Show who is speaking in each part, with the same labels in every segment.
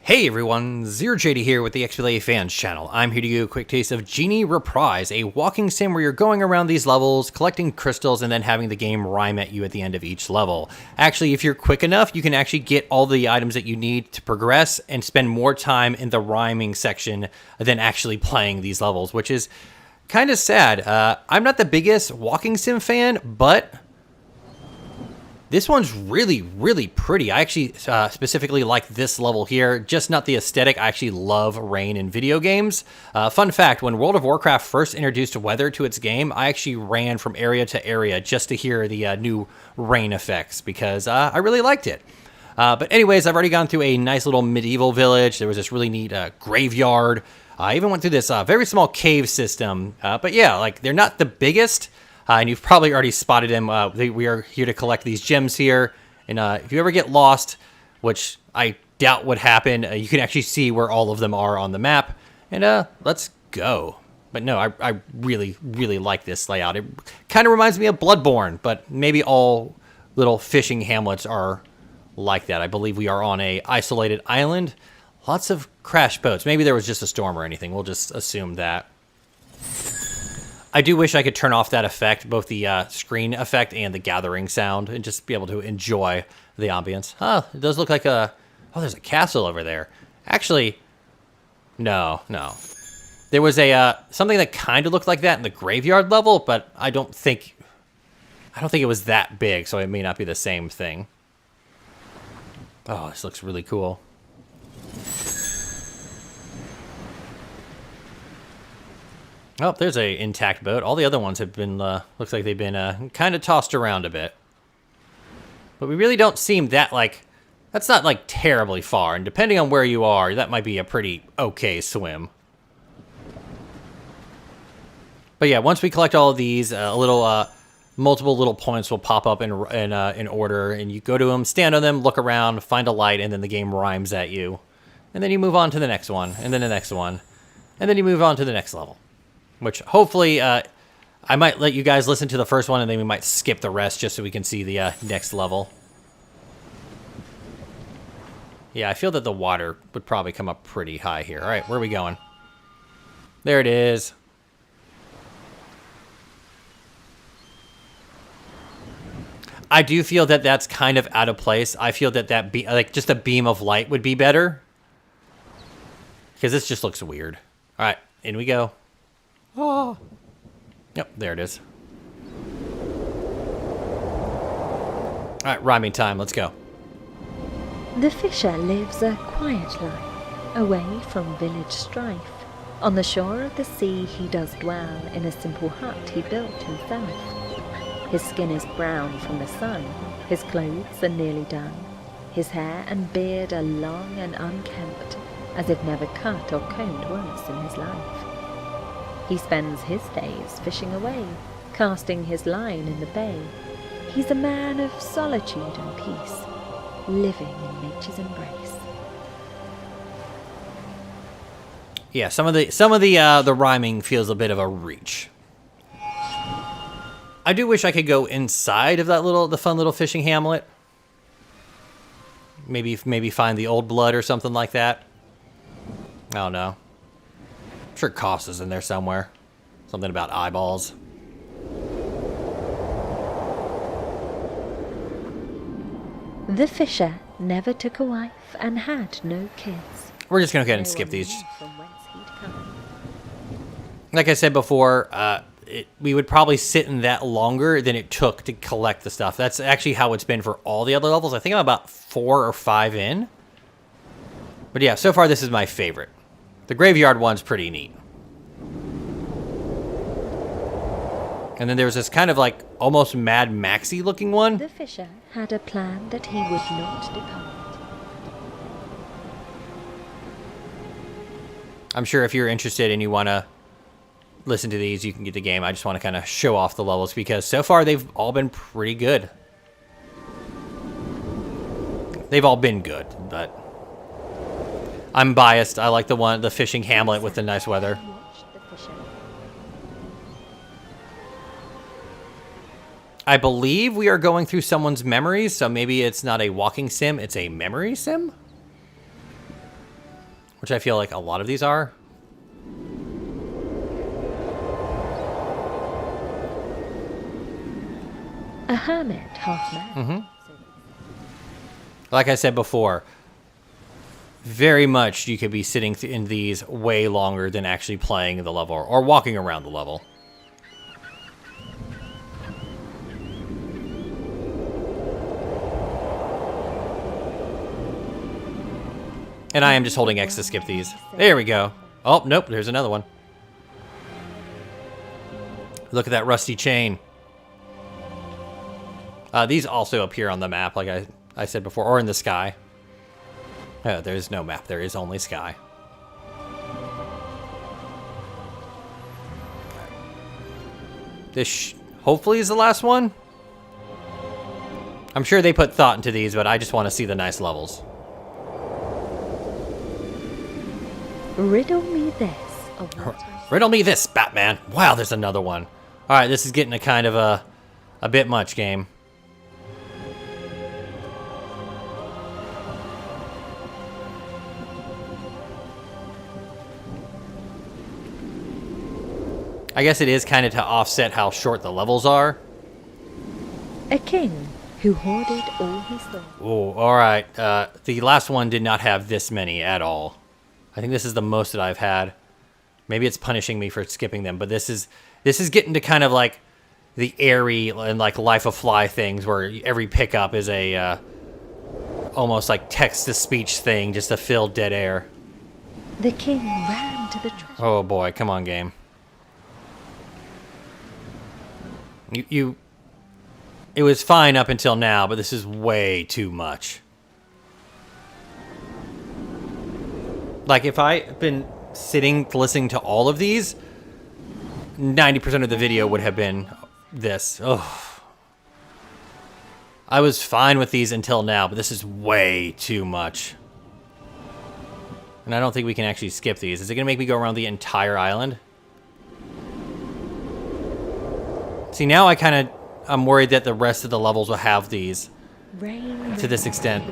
Speaker 1: Hey everyone, Zero JD here with the XBLA Fans channel. I'm here to give you a quick taste of GENIE Reprise, a walking sim where you're going around these levels, collecting crystals, and then having the game rhyme at you at the end of each level. Actually, if you're quick enough, you can actually get all the items that you need to progress and spend more time in the rhyming section than actually playing these levels, which is kind of sad. I'm not the biggest walking sim fan, but this one's really pretty. I actually specifically like this level here, just not the aesthetic. I actually love rain in video games. Fun fact, when World of Warcraft first introduced weather to its game, I actually ran from area to area just to hear the new rain effects because I really liked it. But anyways, I've already gone through a nice little medieval village. There was this really neat graveyard. I even went through this very small cave system. But yeah, like they're not the biggest. And you've probably already spotted him. We are here to collect these gems here. And if you ever get lost, which I doubt would happen, you can actually see where all of them are on the map. And let's go. But no, I really like this layout. It kind of reminds me of Bloodborne, but maybe all little fishing hamlets are like that. I believe we are on a isolated island. Lots of crash boats. Maybe there was just a storm or anything. We'll just assume that. I do wish I could turn off that effect, both the screen effect and the gathering sound, and just be able to enjoy the ambience. It does look like a... Oh, there's a castle over there. Actually, no. There was a something that kind of looked like that in the graveyard level, but I don't think it was that big, so it may not be the same thing. Oh, this looks really cool. Oh, there's a intact boat. All the other ones have been, looks like they've been kind of tossed around a bit. But we really don't seem that, that's not, terribly far. And depending on where you are, that might be a pretty okay swim. But yeah, once we collect all of these, multiple little points will pop up in order. And you go to them, stand on them, look around, find a light, and then the game rhymes at you. And then you move on to the next one, and then the next one. And then you move on to the next level. Which, hopefully, I might let you guys listen to the first one, and then we might skip the rest just so we can see the next level. Yeah, I feel that the water would probably come up pretty high here. All right, where are we going? There it is. I do feel that that's kind of out of place. I feel that just a beam of light would be better. Because this just looks weird. All right, in we go. Oh. Yep, there it is. All right, rhyming time. Let's go.
Speaker 2: The fisher lives a quiet life, away from village strife. On the shore of the sea he does dwell, in a simple hut he built himself. His skin is brown from the sun, his clothes are nearly done. His hair and beard are long and unkempt, as if never cut or combed once in his life. He spends his days fishing away, casting his line in the bay. He's a man of solitude and peace, living in nature's embrace.
Speaker 1: Yeah, some of the rhyming feels a bit of a reach. I do wish I could go inside of the fun little fishing hamlet. Maybe find the old blood or something like that. I don't know. I'm sure Costa's in there somewhere. Something about eyeballs.
Speaker 2: The fisher never took a wife and had no kids.
Speaker 1: We're just going to go ahead and skip these. Like I said before, we would probably sit in that longer than it took to collect the stuff. That's actually how it's been for all the other levels. I think I'm about 4 or 5 in. But yeah, so far this is my favorite. The graveyard one's pretty neat. And then there was this kind of almost Mad Maxy looking one.
Speaker 2: The fisher had a plan that he would not depart.
Speaker 1: I'm sure if you're interested and you want to listen to these, you can get the game. I just want to kind of show off the levels because so far they've all been pretty good. They've all been good, but I'm biased. I like the fishing hamlet with the nice weather. I believe we are going through someone's memories, so maybe it's not a walking sim, it's a memory sim? which I feel like a lot of these are.
Speaker 2: A hermit, half man.
Speaker 1: Like I said before, very much you could be sitting in these way longer than actually playing the level or walking around the level. And I am just holding X to skip these. There we go. Oh, nope, there's another one. Look at that rusty chain. These also appear on the map, like I said before, or in the sky. Oh, there's no map. There is only sky. This hopefully is the last one. I'm sure they put thought into these, but I just want to see the nice levels.
Speaker 2: Riddle me this.
Speaker 1: Riddle me this, Batman. Wow, there's another one. All right, this is getting a kind of a bit much game. I guess it is kind of to offset how short the levels are.
Speaker 2: A king who hoarded all his thoughts.
Speaker 1: Oh, all right. The last one did not have this many at all. I think this is the most that I've had. Maybe it's punishing me for skipping them, but this is getting to kind of like the airy and like Life of Fly things where every pickup is a almost like text-to-speech thing just to fill dead air.
Speaker 2: The king ran to the treasure.
Speaker 1: Oh boy, come on, game. It was fine up until now, but this is way too much. Like, if I'd been sitting listening to all of these, 90% of the video would have been this. Oh, I was fine with these until now, but this is way too much. And I don't think we can actually skip these. Is it going to make me go around the entire island? See, now I'm worried that the rest of the levels will have these to this extent.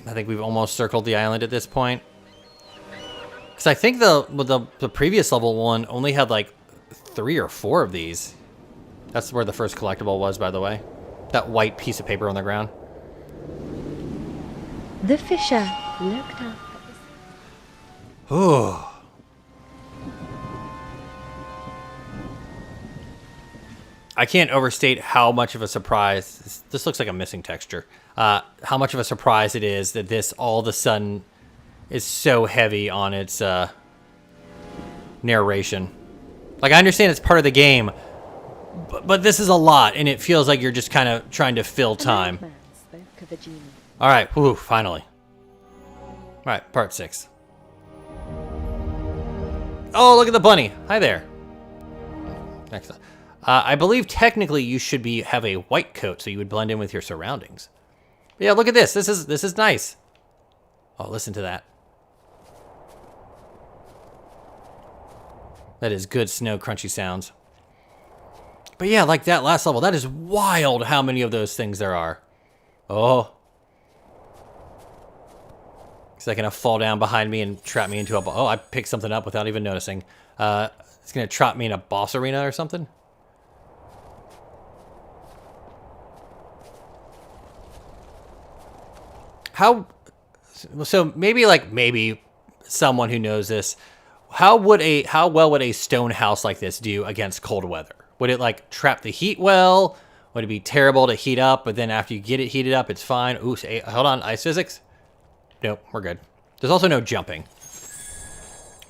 Speaker 1: I think we've almost circled the island at this point. Because I think the previous level one only had like 3 or 4 of these. That's where the first collectible was, by the way. That white piece of paper on the ground.
Speaker 2: The fisher looked up.
Speaker 1: Oh. I can't overstate how much of a surprise this looks like a missing texture. How much of a surprise it is that this all of a sudden is so heavy on its narration. Like, I understand it's part of the game, but this is a lot, and it feels like you're just kind of trying to fill time. All right, whew, finally. All right, part 6. Oh, look at the bunny. Hi there. Excellent. I believe technically you should have a white coat so you would blend in with your surroundings. Yeah, look at this. This is nice. Oh, listen to that. That is good snow crunchy sounds. But yeah, like that last level, that is wild how many of those things there are. Oh. Is that gonna fall down behind me and trap me into a... Oh, I picked something up without even noticing. It's gonna trap me in a boss arena or something? So maybe someone who knows this, how well would a stone house like this do against cold weather? Would it like trap the heat well? Would it be terrible to heat up, but then after you get it heated up, it's fine? Ooh, hold on, ice physics? Nope, we're good. There's also no jumping.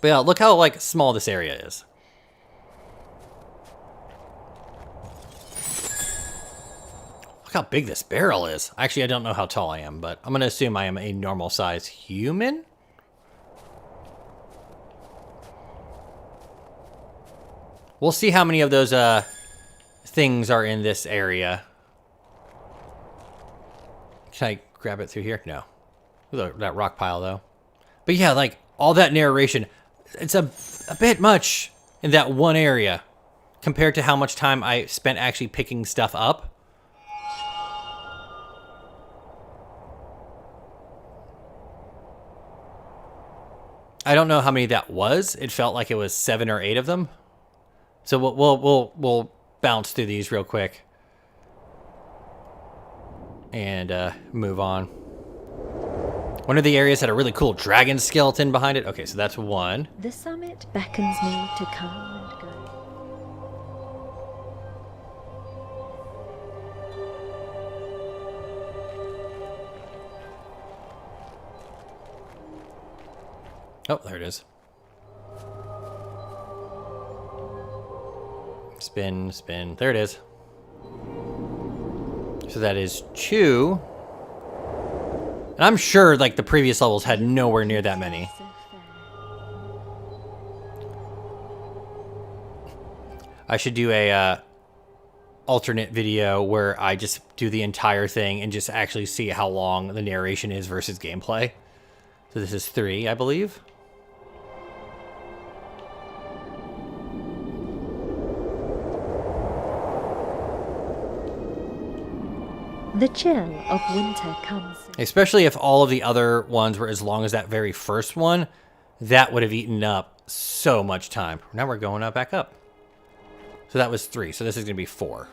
Speaker 1: But yeah, look how like small this area is. How big this barrel is. Actually, I don't know how tall I am, but I'm going to assume I am a normal size human. We'll see how many of those things are in this area. Can I grab it through here? No. That rock pile, though. But yeah, like, all that narration, it's a bit much in that one area compared to how much time I spent actually picking stuff up. I don't know how many that was. It felt like it was 7 or 8 of them. So we'll bounce through these real quick and move on. One of the areas had a really cool dragon skeleton behind it. Okay, so that's one.
Speaker 2: The summit beckons me to come and go.
Speaker 1: Oh, there it is. Spin, spin. There it is. So that is 2. And I'm sure, like, the previous levels had nowhere near that many. I should do a alternate video where I just do the entire thing and just actually see how long the narration is versus gameplay. So this is 3, I believe.
Speaker 2: The chill of winter comes.
Speaker 1: Especially if all of the other ones were as long as that very first one, that would have eaten up so much time. Now we're going back up. So that was 3. So this is going to be 4.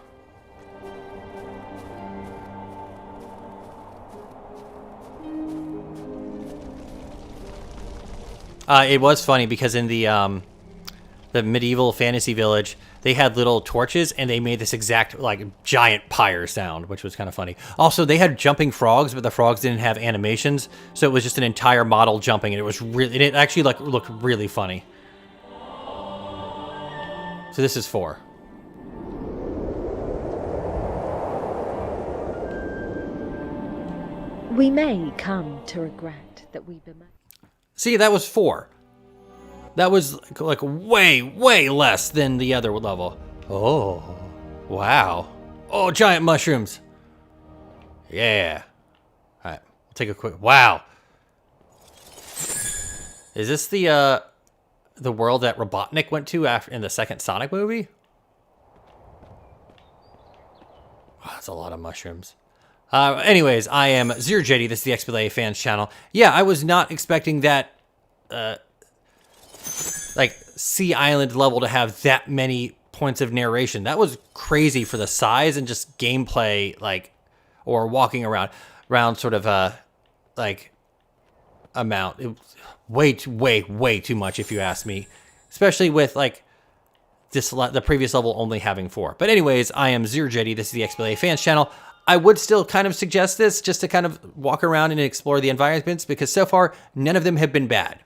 Speaker 1: It was funny because in the medieval fantasy village, they had little torches and they made this exact like giant pyre sound, which was kind of funny. Also, they had jumping frogs, but the frogs didn't have animations, so it was just an entire model jumping, and it was really, it actually like looked really funny. So this is 4.
Speaker 2: We may come to regret that we bemoan.
Speaker 1: See, that was 4. That was like way, way less than the other level. Oh, wow. Oh, giant mushrooms. Yeah. All right, we'll take a quick, wow. Is this the world that Robotnik went to after in the second Sonic movie? Wow, that's a lot of mushrooms. Anyways, I am Zero JD. This is the XBLA fans channel. Yeah, I was not expecting that, like, Sea Island level to have that many points of narration. That was crazy for the size and just gameplay, like, or walking around sort of, like, amount. It was way too much, if you ask me. Especially with, like, the previous level only having 4. But anyways, I am Zero JD. This is the XBLA fans channel. I would still kind of suggest this just to kind of walk around and explore the environments, because so far, none of them have been bad.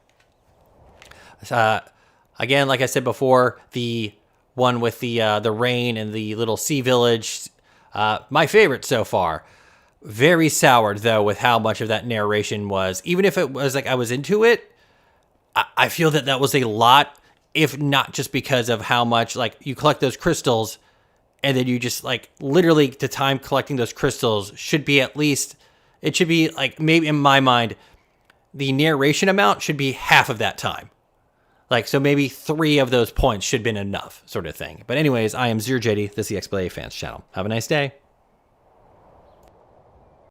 Speaker 1: Again, like I said before, the one with the rain and the little sea village, my favorite so far. Very soured, though, with how much of that narration was. Even if it was like I was into it, I feel that that was a lot, if not just because of how much, like, you collect those crystals, and then you just, like, literally the time collecting those crystals should be at least, it should be, like, maybe in my mind, the narration amount should be half of that time. Like, so maybe 3 of those points should have been enough, sort of thing. But anyways, I am Zero JD. This is the XBLA fans channel. Have a nice day.